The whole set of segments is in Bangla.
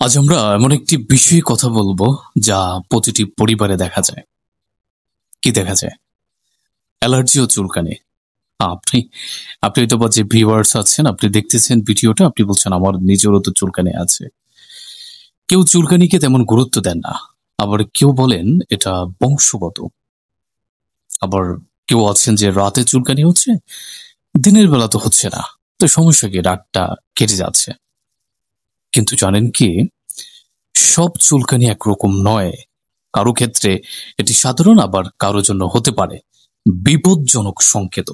আজ আমরা এমন একটি বিষয়ে কথা বলবো যা প্রতিটি পরিবারে দেখা যায়। কি দেখা যায়? অ্যালার্জি ও চুলকানি। আপনি আপনি হয়তো বা যে ভিউয়ার্স আছেন, আপনি দেখতেছেন ভিডিওটা, আপনি বলছেন আমার নিজেরও তো চুলকানি আছে। কেউ চুলকানিকে তেমন গুরুত্ব দেন না, আবার কেউ বলেন এটা বংশগত। আবার কেউ আছেন যে রাতে চুলকানি হচ্ছে, দিনের বেলা তো হচ্ছে না, তো সমস্যা কি, রাতটা কেটে যাচ্ছে। কিন্তু জানেন কি, সব চুলকানি একরকম নয়। কারো ক্ষেত্রে এটি সাধারণ, আবার কারো জন্য হতে পারে বিপজ্জনক সংকেত।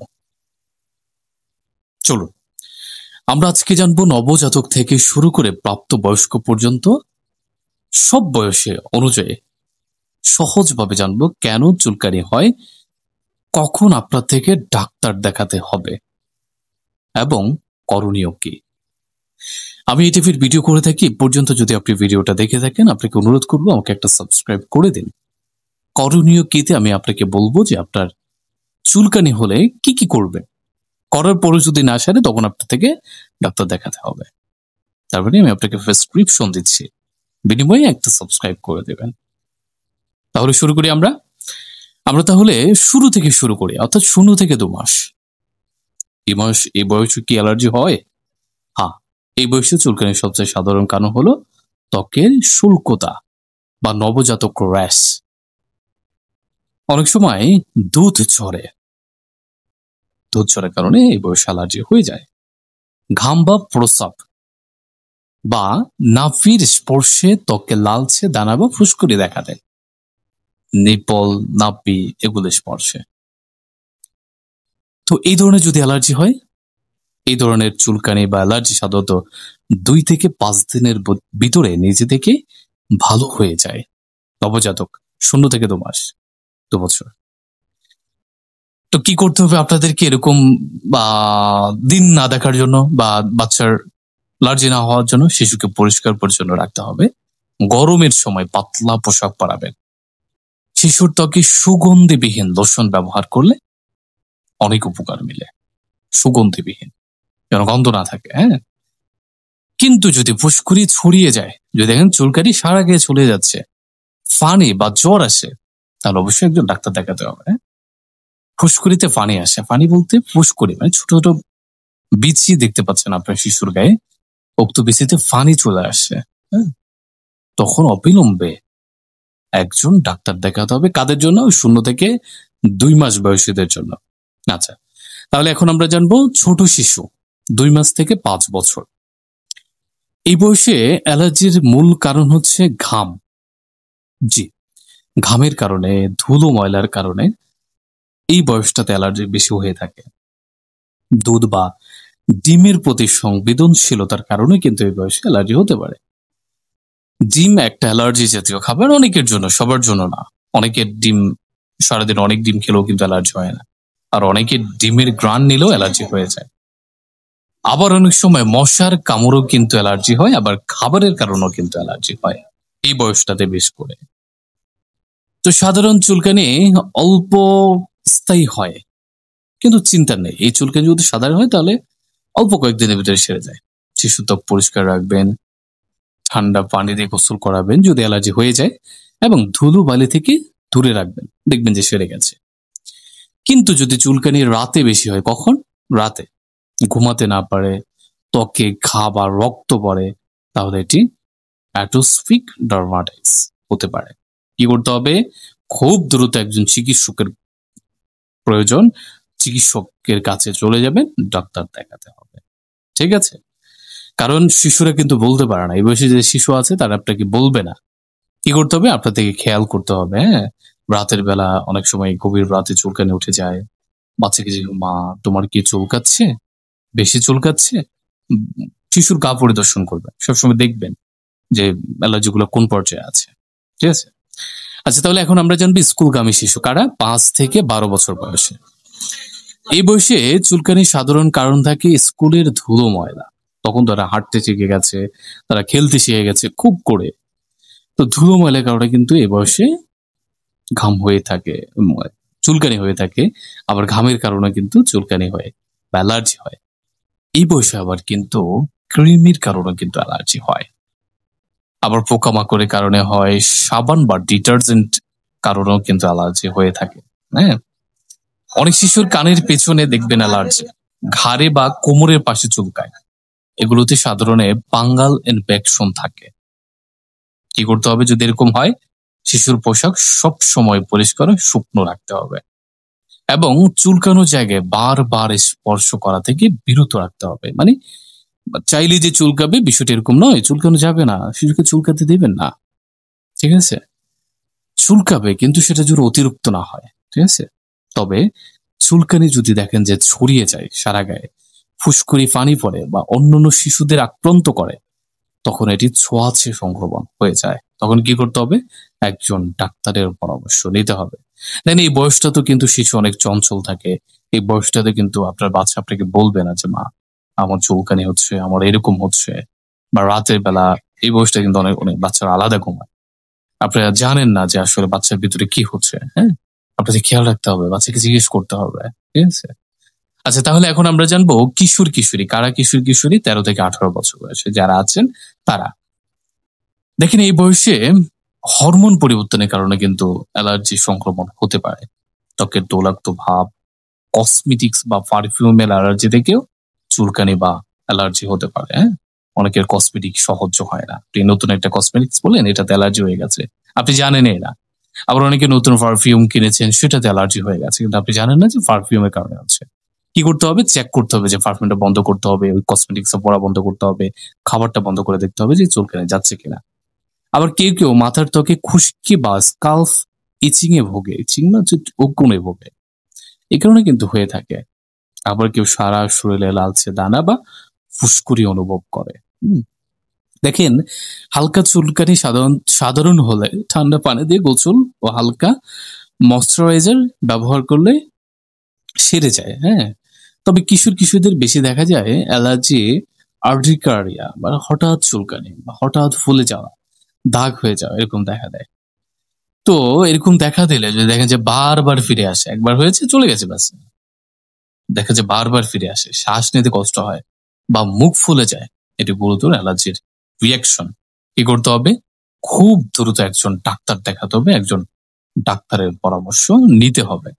চলুন আমরা আজকে জানবো নবজাতক থেকে শুরু করে প্রাপ্তবয়স্ক পর্যন্ত সব বয়সে অনুযায়ী সহজভাবে জানবো কেন চুলকানি হয়, কখন আপনার থেকে ডাক্তার দেখাতে হবে এবং করণীয় কি। আমি এই টিভির ভিডিও করে থাকি। পর্যন্ত যদি আপনি ভিডিওটা দেখে থাকেন, আপনাকে অনুরোধ করবো আমাকে একটা সাবস্ক্রাইব করে দিন। করণীয় কিতে আমি আপনাকে বলবো যে আপনার চুলকানি হলে কি কি করবেন, করার পরে যদি না সারে তখন আপনার থেকে ডাক্তার দেখাতে হবে। তারপরে আমি আপনাকে প্রেসক্রিপশন দিচ্ছি, বিনিময়ে একটা সাবস্ক্রাইব করে দেবেন। তাহলে শুরু করি আমরা আমরা তাহলে শুরু থেকে শুরু করি, অর্থাৎ 0 থেকে 2 মাস। এই বয়সে কি অ্যালার্জি হয়? হ্যাঁ, এই বয়সে চুলকানির সবচেয়ে সাধারণ কারণ হলো ত্বকের শুষ্কতা বা নবজাতক র্যাশ। অনেক সময় দুধ ঝরে, দুধ ঝরার কারণে এই বয়সে অ্যালার্জি হয়ে যায়। ঘাম বা প্রস্রাব বা নাভির স্পর্শে ত্বকে লালচে দানা বা ফুসকুড়ি দেখা দেয়। নিপল, নাভি এগুলো স্পর্শে। তো এই ধরনের যদি অ্যালার্জি হয়, এই ধরনের চুলকানি বা অ্যালার্জি সাধারণত 2 থেকে 5 দিনের ভিতরে নিজে থেকে ভালো হয়ে যায়। নবজাতক 0 থেকে 2 মাস, 2 বছর। তো কি করতে হবে আপনাদেরকে এরকম বা দিন না দেখার জন্য বা বাচ্চার অ্যালার্জি না হওয়ার জন্য? শিশুকে পরিষ্কার পরিচ্ছন্ন রাখতে হবে। গরমের সময় পাতলা পোশাক পরাবেন। শিশুর ত্বকে সুগন্ধিবিহীন লোশন ব্যবহার করলে অনেক উপকার মিলে। সুগন্ধিবিহীন, যেন গন্ধ না থাকে। হ্যাঁ, কিন্তু যদি ফুসকুড়ি ছড়িয়ে যায়, যদি দেখেন চুলকানি সারা গায়ে চলে যাচ্ছে, ফানি বা জ্বর আসে, তাহলে অবশ্যই একজন ডাক্তার দেখাতে হবে। হ্যাঁ, ফুসকুড়িতে ফানি আসে, ফানি বলতে ফুসকুড়ি মানে ছোট ছোট বিচি দেখতে পাচ্ছেন আপনার শিশুর গায়ে, উক্ত বিচিতে ফানি চলে আসে। হ্যাঁ, তখন অবিলম্বে একজন ডাক্তার দেখাতে হবে। কাদের জন্য? 0 থেকে 2 মাস বয়সীদের জন্য। আচ্ছা, তাহলে এখন আমরা জানবো ছোট শিশু 2 মাস থেকে 5 বছর। এই বয়সে অ্যালার্জির মূল কারণ হচ্ছে ঘাম। জি, ঘামের কারণে, ধুলো ময়লার কারণে এই বয়সটাতে অ্যালার্জি বেশি হয়ে থাকে। দুধ বা ডিমের প্রতি সংবেদনশীলতার কারণে কিন্তু এই বয়সে অ্যালার্জি হতে পারে। ডিম একটা অ্যালার্জি জাতীয় খাবার, অনেকের জন্য, সবার জন্য না। অনেকের ডিম, সারাদিন অনেক ডিম খেলেও কিন্তু অ্যালার্জি হয় না। আর অনেকের ডিমের গ্রান নিলেও অ্যালার্জি হয়ে যায়। আবার অনেক সময় মশার কামড়ও কিন্তু অ্যালার্জি হয়, আবার খাবারের কারণেও কিন্তু অ্যালার্জি হয় এই বয়সটাতে বেশ করে। তো সাধারণ চুলকানি অল্প স্থায়ী হয়, কিন্তু চিন্তা নেই। এই চুলকানি যদি সাধারণ হয় তাহলে অল্প কয়েকদিনের ভিতরে সেরে যায়। শিশু ত্বক পরিষ্কার রাখবেন, ঠান্ডা পানি দিয়ে গোসল করাবেন যদি অ্যালার্জি হয়ে যায়, এবং ধুলো বালি থেকে দূরে রাখবেন, দেখবেন যে সেরে গেছে। কিন্তু যদি চুলকানি রাতে বেশি হয়, কখন? রাতে ঘুমাতে না পারে, ত্বকে ঘা বা রক্ত পড়ে, তাহলে এটি অ্যাটোপিক ডার্মাটাইটিস হতে পারে। কি করতে হবে? খুব দ্রুত একজন চিকিৎসকের প্রয়োজন। চিকিৎসকের কাছে চলে যাবেন, ডাক্তার দেখাতে হবে। ঠিক আছে? কারণ শিশুরা কিন্তু বলতে পারে না। এই বয়সে যে শিশু আছে তারা আপনাকে বলবে না। কি করতে হবে? আপনার থেকে খেয়াল করতে হবে। হ্যাঁ, রাতের বেলা অনেক সময় গভীর রাতে চুলকানি উঠে যায়। বাচ্চাকে যে, মা তোমার কি চুলকাচ্ছে, বেশি চুলকাচ্ছে? শিশুর গা পরিদর্শন করবেন, সবসময় দেখবেন যে অ্যালার্জি গুলো কোন পর্যায়ে আছে। ঠিক আছে? আচ্ছা, তাহলে এখন আমরা জানবো স্কুলগামী শিশু কারা? 5 থেকে 12 বছর বয়সে। এই বয়সে চুলকানির সাধারণ কারণ থাকে স্কুলের ধুলো ময়লা। তখন তারা হাঁটতে শিখে গেছে, তারা খেলতে শিখে গেছে খুব করে। তো ধুলো ময়লার কারণে কিন্তু এই বয়সে ঘাম হয়ে থাকে, চুলকানি হয়ে থাকে। আবার ঘামের কারণে কিন্তু চুলকানি হয় বা অ্যালার্জি হয়। এই বয়সে আবার কিন্তু কৃমির কারণে কিন্তু অ্যালার্জি হয়। আবার পোকামাকড়ের কারণে হয়, সাবান বা ডিটারজেন্ট কারণেও কিন্তু অ্যালার্জি হয়ে থাকে। হ্যাঁ, অনেক শিশুর কানের পেছনে দেখবেন অ্যালার্জি, ঘাড়ে বা কোমরের পাশে চুলকায়। এগুলোতে সাধারণে ফাঙ্গাল ইনফেকশন থাকে। কি করতে হবে যদি এরকম হয়? শিশুর পোশাক সব সময় পরিষ্কার ও শুকনো রাখতে হবে এবং চুলকানো জায়গায় বারবার স্পর্শ করা থেকে বিরত রাখতে হবে। মানে চাইলে যে চুলকাবে বিষয়টা এরকম নয়, চুলকানো যাবে না, শিশুকে চুলকাতে দেবেন না। ঠিক আছে? চুলকাবে কিন্তু সেটা যেন অতিরিক্ত না হয়। ঠিক আছে? তবে চুলকানি যদি দেখেন যে ছড়িয়ে যায় সারা গায়ে, ফুসকুড়ি পানি পড়ে বা অন্যান্য শিশুদের আক্রান্ত করে, তখন এটি ছোঁয়াচে সংক্রমণ হয়ে যায়। তখন কি করতে হবে? একজন ডাক্তারের পরামর্শ নিতে হবে। দেখেন এই বয়সটা তো কিন্তু শিশু অনেক চঞ্চল থাকে। এই বয়সটাতে কিন্তু আপনার বাচ্চা আপনাকে বলবে না যে মা আমার চুলকানি হচ্ছে, আমার এরকম হচ্ছে, বা রাতের বেলা এই বয়সটা কিন্তু অনেক অনেক বাচ্চারা আলাদা ঘুমায়। আপনারা জানেন না যে আসলে বাচ্চার ভিতরে কি হচ্ছে। হ্যাঁ, আপনাদের খেয়াল রাখতে হবে, বাচ্চাকে জিজ্ঞেস করতে হবে। ঠিক আছে? আচ্ছা, তাহলে এখন আমরা জানবো কিশোর কিশোরী কারা। কিশোর কিশোরী 13 থেকে 18 বছর বয়সে যারা আছেন তারা। দেখেন এই বয়সে হরমোন পরিবর্তনের কারণে কিন্তু অ্যালার্জি সংক্রমণ হতে পারে। ত্বকের তৈলাক্ত ভাব, কসমেটিক্স বা পারফিউমের অ্যালার্জি থেকেও চুলকানি বা অ্যালার্জি হতে পারে। হ্যাঁ, অনেকের কসমেটিক সহ্য হয় না, আপনি নতুন একটা কসমেটিক্স বলেন এটাতে অ্যালার্জি হয়ে গেছে, আপনি জানেনই না। আবার অনেকে নতুন পারফিউম কিনেছেন সেটাতে অ্যালার্জি হয়ে গেছে, কিন্তু আপনি জানেন না যে পারফিউমের কারণে হচ্ছে। কি করতে হবে? চেক করতে হবে যে পারফিউমটা বন্ধ করতে হবে, ওই কসমেটিক্স পরা বন্ধ করতে হবে, খাবারটা বন্ধ করে দেখতে হবে যে চুলকানি যাচ্ছে কিনা। আবার কেউ কেউ মাথার ত্বকে খুশকি বা স্কাল্ফ ইচিং এ ভোগে, ইচিং না হচ্ছে উকুনে ভোগে, এই কারণে কিন্তু হয়ে থাকে। আবার কেউ সারা শরীরে লালচে দানা বা ফুসকুড়ি অনুভব করে। হুম, দেখেন হালকা চুলকানি সাধারণ সাধারণ হলে ঠান্ডা পানি দিয়ে গোসল ও হালকা ময়শ্চারাইজার ব্যবহার করলে সেরে যায়। হ্যাঁ, তবে কিশোর কিশোরদের বেশি দেখা যায় অ্যালার্জি আর্ডিকারিয়া, মানে হঠাৎ চুলকানি বা হঠাৎ ফুলে যাওয়া, দাগ হয়ে যাওয়া, এরকম দেখা দেয়। তো এরকম দেখা দিলে যদি দেখেন যে বারবার ফিরে আসে, একবার হয়েছে চলে গেছে ব্যাস, দেখা যায় বারবার ফিরে আসে, শ্বাস নিতে কষ্ট হয় বা মুখ ফুলে যায়, এটি গুরুতর অ্যালার্জির রিয়াকশন। কি করতে হবে? খুব দ্রুত একজন ডাক্তার দেখাতে হবে, একজন ডাক্তারের পরামর্শ নিতে হবে।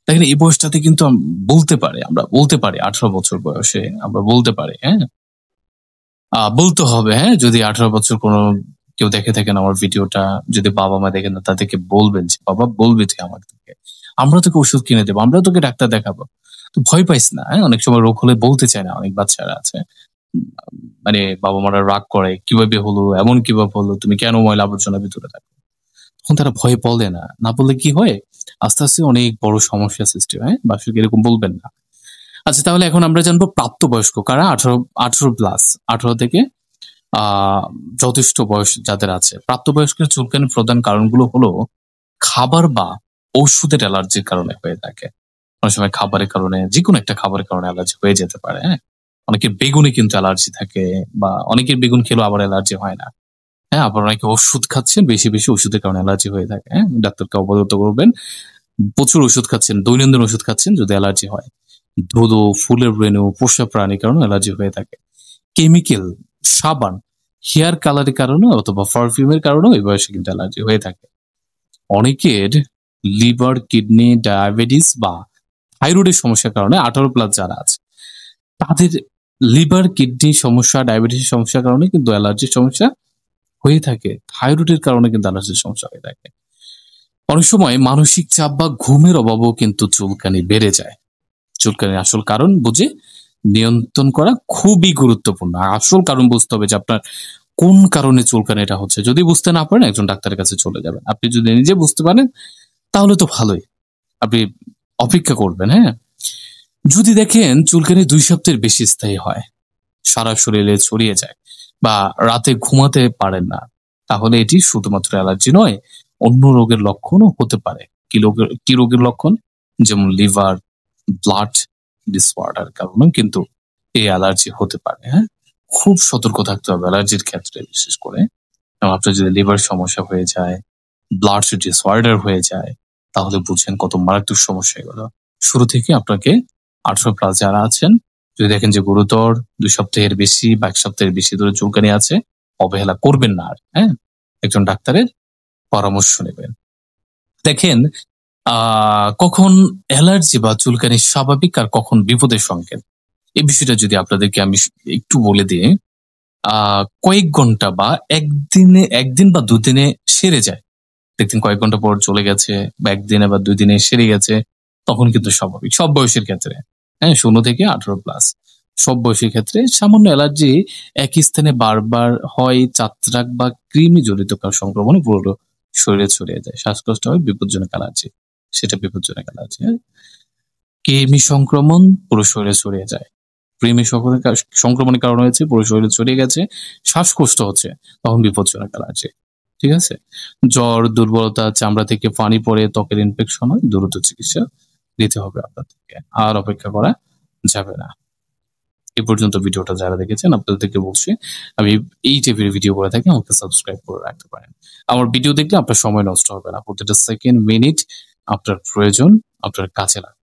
দেখেন এই বয়সটাতে কিন্তু আমরা বলতে পারি 18 বছর বয়সে আমরা বলতে পারি। হ্যাঁ, বলতে হবে। হ্যাঁ, যদি 18 বছর কোনো কেউ দেখে থাকেন আমার ভিডিওটা, যদি বাবা মা দেখেন না তাদেরকে বলবেন যে বাবা বলবি তুই আমাদেরকে, আমরা তোকে ওষুধ কিনে দেবো, আমরা তোকে ডাক্তার দেখাবো। তো ভয় পাইস না। হ্যাঁ, অনেক সময় রোগ হলে বলতে চায় না, অনেক বাচ্চারা আছে। উম, মানে বাবা মারা রাগ করে, কিভাবে হলো, এমন কিভাবে হলো, তুমি কেন ময়লা আবর্জনার ভিতরে থাকো। তখন তারা ভয়ে বলে না, না বললে কি হয়, আস্তে আস্তে অনেক বড় সমস্যা সৃষ্টি হয়। বাসুকে এরকম বলবেন না। আচ্ছা, তাহলে এখন আমরা জানবো প্রাপ্তবয়স্ক কারা। 18 প্লাস, 18 থেকে আহ যথেষ্ট বয়স যাদের আছে। প্রাপ্তবয়স্কের চুলকানির প্রধান কারণগুলো হলো খাবার বা ওষুধের অ্যালার্জির কারণে হয়ে থাকে। অনেক সময় খাবারের কারণে, যেকোনো একটা খাবারের কারণে অ্যালার্জি হয়ে যেতে পারে। হ্যাঁ, অনেকের বেগুনে কিন্তু অ্যালার্জি থাকে, বা অনেকের বেগুন খেলেও আবার অ্যালার্জি হয় না। হ্যাঁ, আবার অনেকে ওষুধ খাচ্ছেন, বেশি বেশি ওষুধের কারণে অ্যালার্জি হয়ে থাকে। হ্যাঁ, ডাক্তারকে অবগত করবেন। প্রচুর ওষুধ খাচ্ছেন, দৈনন্দিন ওষুধ খাচ্ছেন, যদি অ্যালার্জি হয়। ধুলো, ফুলের রেণু, পোষা প্রাণীর কারণে অ্যালার্জি হয়ে থাকে। কেমিক্যাল, সাবান, হেয়ার কালারের কারণে অথবা পারফিউমের কারণেও এই বয়সে কিন্তু অ্যালার্জি হয়ে থাকে। অনেকের লিভার, কিডনি, ডায়াবেটিস বা থাইরয়েডের সমস্যার কারণে 18 প্লাস যারা আছে তাদের লিভার, কিডনি সমস্যা, ডায়াবেটিসের সমস্যার কারণে কিন্তু অ্যালার্জির সমস্যা হয়ে থাকে। থাইরয়েডের কারণে কিন্তু অ্যালার্জির সমস্যা হয়ে থাকে। অনেক সময় মানসিক চাপ বা ঘুমের অভাবও কিন্তু চুলকানি বেড়ে যায়। চুলকানির আসল কারণ বুঝে নিয়ন্ত্রণ করা খুবই গুরুত্বপূর্ণ। আসল কারণ বুঝতে হবে যে আপনার কোন কারণে চুলকানিটা হচ্ছে। যদি বুঝতে না পারেন একজন ডাক্তারের কাছে চলে যাবেন। আপনি যদি নিজে বুঝতে পারেন তাহলে তো ভালোই, আপনি অপেক্ষা করবেন। হ্যাঁ, যদি দেখেন চুলকানি 2 সপ্তাহের বেশি স্থায়ী হয়, সারা শরীরে ছড়িয়ে যায়, বা রাতে ঘুমাতে পারেন না, তাহলে এটি শুধুমাত্র অ্যালার্জি নয়, অন্য রোগের লক্ষণও হতে পারে। কি রোগের লক্ষণ? যেমন লিভার, ব্লাড ডিসঅর্ডার কারণেও কিন্তু এই অ্যালার্জি হতে পারে। হ্যাঁ, খুব সতর্ক থাকতে হবে অ্যালার্জির ক্ষেত্রে, বিশেষ করে। এবং আপনার যদি লিভার সমস্যা হয়ে যায়, ব্লাড ডিসঅর্ডার হয়ে যায়, তাহলে বুঝেন কত মারাত্মক সমস্যা এগুলো। শুরু থেকে আপনাকে 18 প্লাস যারা আছেন, যদি দেখেন যে গুরুতর, 2 সপ্তাহের বেশি বা 1 সপ্তাহের বেশি ধরে চুলকানি আছে, অবহেলা করবেন না আর। হ্যাঁ, একজন ডাক্তারের পরামর্শ নেবেন। দেখেন কখন অ্যালার্জি বা চুলকানি স্বাভাবিক আর কখন বিপদের সংকেত, এই বিষয়টা যদি আপনাদেরকে আমি একটু বলে দিই, কয়েক ঘন্টা বা একদিন বা দুদিনে সেরে যায়, দেখতেন কয়েক ঘন্টা পর চলে গেছে বা একদিনে বা 2 দিনে সেরে গেছে, তখন কিন্তু স্বাভাবিক সব বয়সের ক্ষেত্রে। হ্যাঁ, 16 থেকে 18+ সব বয়সের ক্ষেত্রে সামান্য অ্যালার্জি একই স্থানে বারবার হয়, ছত্রাক বা কৃমি জড়িত কারো সংক্রমণে পুরো শরীরে ছড়িয়ে যায়। শ্বাসকষ্ট হয়, বিপজ্জনক অ্যালার্জি, সেটা বিপজ্জনক অ্যালার্জি। হ্যাঁ, কৃমি সংক্রমণ পুরো শরীরে ছড়িয়ে যায়, কৃমি সংক্রমণের কারণ হয়েছে, পুরো শরীরে ছড়িয়ে গেছে, শ্বাসকষ্ট হচ্ছে, তখন বিপজ্জনক অ্যালার্জি। ঠিক আছে? জ্বর, দুর্বলতা, চামড়া থেকে পানি পড়ে, ত্বকের ইনফেকশন হয়, দ্রুত চিকিৎসা দিতে হবে আপনাদেরকে, আর অপেক্ষা করা যাবে না। এই পর্যন্ত ভিডিওটা যারা দেখেছেন আপনাদেরকে বলছি, আমি এই টাইপের ভিডিও করে থাকি, আমাকে সাবস্ক্রাইব করে রাখতে পারেন। আমার ভিডিও দেখলে আপনার সময় নষ্ট হবে না, প্রতিটা সেকেন্ড মিনিট আপনার প্রয়োজন, আপনার কাজে লাগবে।